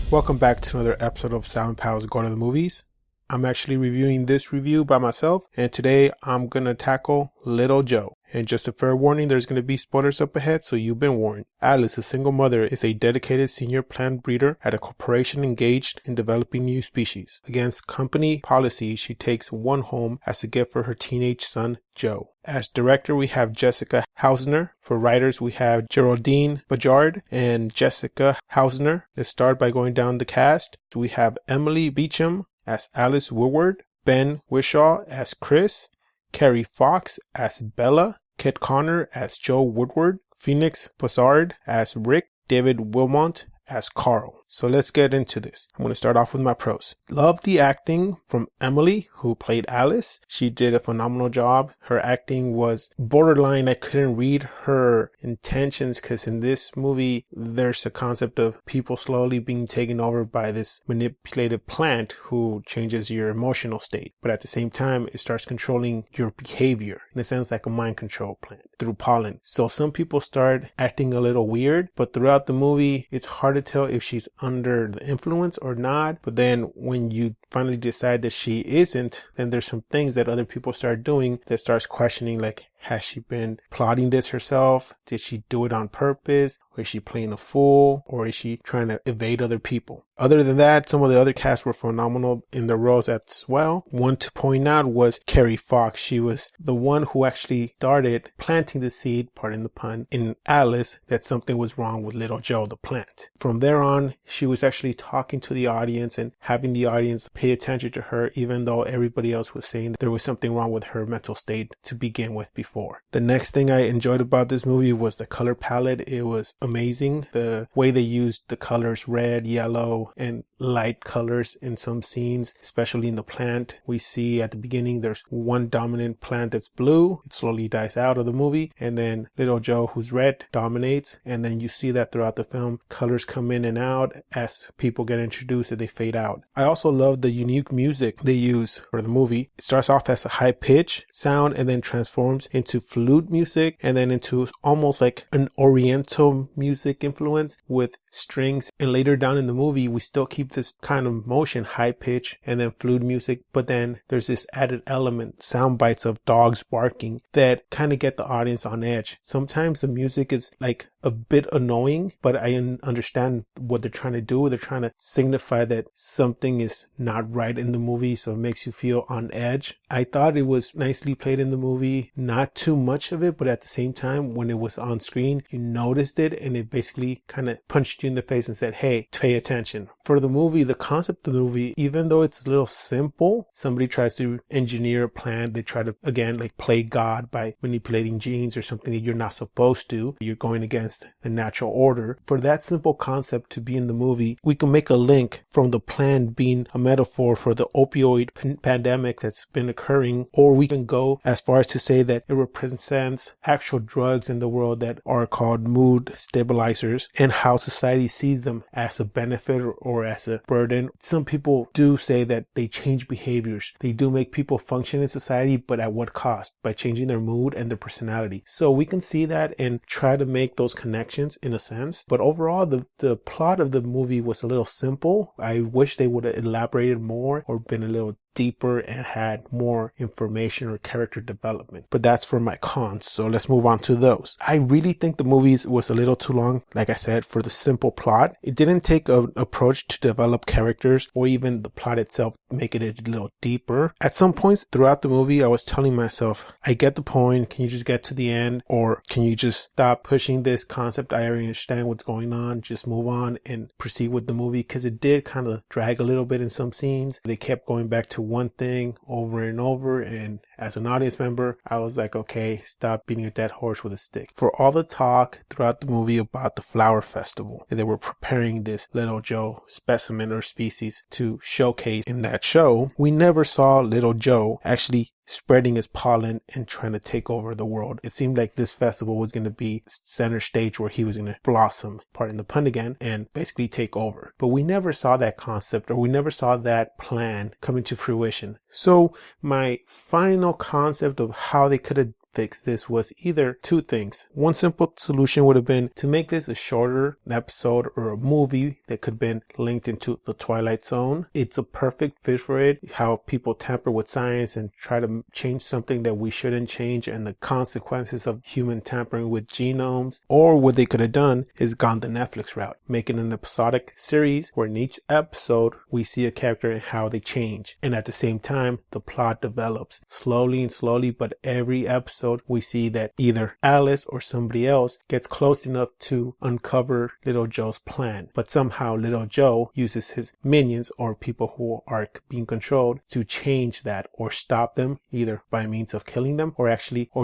Welcome back to another episode of Sound Pals Go to the Movies. I'm actually reviewing this review by myself, and today I'm going to tackle Little Joe. And just a fair warning, there's going to be spoilers up ahead, so you've been warned. Alice, a single mother, is a dedicated senior plant breeder at a corporation engaged in developing new species. Against company policy, she takes one home as a gift for her teenage son, Joe. As director, we have Jessica Hausner. For writers, we have Geraldine Bajard and Jessica Hausner. Let's start by going down the cast. We have Emily Beecham as Alice Woodward, Ben Whishaw as Chris, Carrie Fox as Bella, Kit Connor as Joe Woodward, Phoenix Bussard as Rick, David Wilmot as Carl. So let's get into this. I'm going to start off with my pros. Love the acting from Emily, who played Alice. She did a phenomenal job. Her acting was borderline. I couldn't read her intentions because in this movie, there's a concept of people slowly being taken over by this manipulative plant who changes your emotional state. But at the same time, it starts controlling your behavior in a sense like a mind control plant through pollen. So some people start acting a little weird, but throughout the movie, it's hard to tell if she's under the influence or not. But then when you finally decide that she isn't, then there's some things that other people start doing that starts questioning, like, has she been plotting this herself? Did she do it on purpose? Or is she playing a fool? Or is she trying to evade other people? Other than that, some of the other casts were phenomenal in their roles as well. One to point out was Carrie Fox. She was the one who actually started planting the seed, pardon the pun, in Alice that something was wrong with Little Joe, the plant. From there on, she was actually talking to the audience and having the audience pay attention to her, even though everybody else was saying there was something wrong with her mental state to begin with before. The next thing I enjoyed about this movie was the color palette. It was amazing. The way they used the colors red, yellow, and light colors in some scenes, especially in the plant. We see at the beginning there's one dominant plant that's blue. It slowly dies out of the movie, and then Little Joe, who's red, dominates. And then you see that throughout the film, colors come in and out as people get introduced and they fade out. I also love the unique music they use for the movie. It starts off as a high pitch sound and then transforms into flute music and then into almost like an oriental music influence with strings. And later down in the movie, we still keep this kind of motion, high pitch and then flute music, but then there's this added element, sound bites of dogs barking that kind of get the audience on edge. Sometimes the music is like a bit annoying, but I understand what they're trying to do. They're trying to signify that something is not right in the movie, so it makes you feel on edge. I thought it was nicely played in the movie, not too much of it, but at the same time, when it was on screen, you noticed it and it basically kind of punched you in the face and said, hey, pay attention. For the movie, the concept of the movie, even though it's a little simple, somebody tries to engineer a plan. They try to, again, like play God by manipulating genes or something that you're not supposed to. You're going against the natural order. For that simple concept to be in the movie, we can make a link from the plan being a metaphor for the opioid pandemic that's been occurring, or we can go as far as to say that it represents actual drugs in the world that are called mood stabilizers and how society sees them as a benefit or as a burden. Some people do say that they change behaviors. They do make people function in society, but at what cost? By changing their mood and their personality. So we can see that and try to make those connections in a sense. But overall, the plot of the movie was a little simple. I wish they would have elaborated more or been a little deeper and had more information or character development. But that's for my cons, so let's move on to those. I really think the movie was a little too long, like I said, for the simple plot. It didn't take an approach to develop characters or even the plot itself, make it a little deeper. At some points throughout the movie, I was telling myself, I get the point, can you just get to the end, or can you just stop pushing this concept? I already understand what's going on, just move on and proceed with the movie, because it did kind of drag a little bit in some scenes. They kept going back to one thing over and over, and as an audience member, I was like, okay, stop beating a dead horse with a stick. For all the talk throughout the movie about the flower festival, they were preparing this Little Joe specimen or species to showcase in that show, we never saw Little Joe actually spreading his pollen and trying to take over the world. It seemed like this festival was going to be center stage where he was going to blossom, pardon the pun again, and basically take over. But we never saw that concept, or we never saw that plan come into fruition. So my final concept of how they could have fix this was either two things. One simple solution would have been to make this a shorter episode or a movie that could have been linked into the Twilight Zone. It's a perfect fit for it, how people tamper with science and try to change something that we shouldn't change, and the consequences of human tampering with genomes. Or what they could have done is gone the Netflix route, making an episodic series where in each episode we see a character and how they change, and at the same time the plot develops slowly and slowly, but every episode we see that either Alice or somebody else gets close enough to uncover Little Joe's plan, but somehow Little Joe uses his minions or people who are being controlled to change that or stop them, either by means of killing them or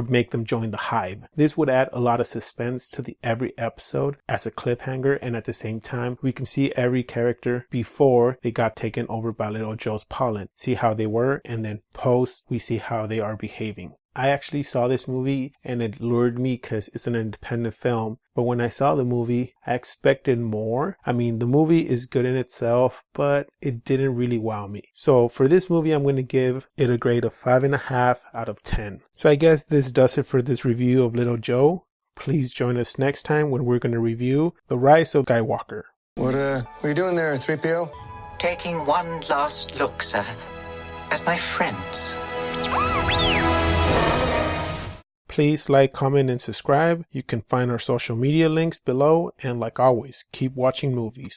make them join the hive. This would add a lot of suspense to every episode as a cliffhanger, and at the same time we can see every character before they got taken over by Little Joe's pollen, see how they were, and then post we see how they are behaving. I actually saw this movie and it lured me because it's an independent film. But when I saw the movie, I expected more. I mean, the movie is good in itself, but it didn't really wow me. So for this movie, I'm going to give it a grade of 5.5 out of 10. So I guess this does it for this review of Little Joe. Please join us next time when we're going to review The Rise of Skywalker. What are you doing there, 3PO? Taking one last look, sir, at my friends. Please like, comment, and subscribe. You can find our social media links below. And like always, keep watching movies.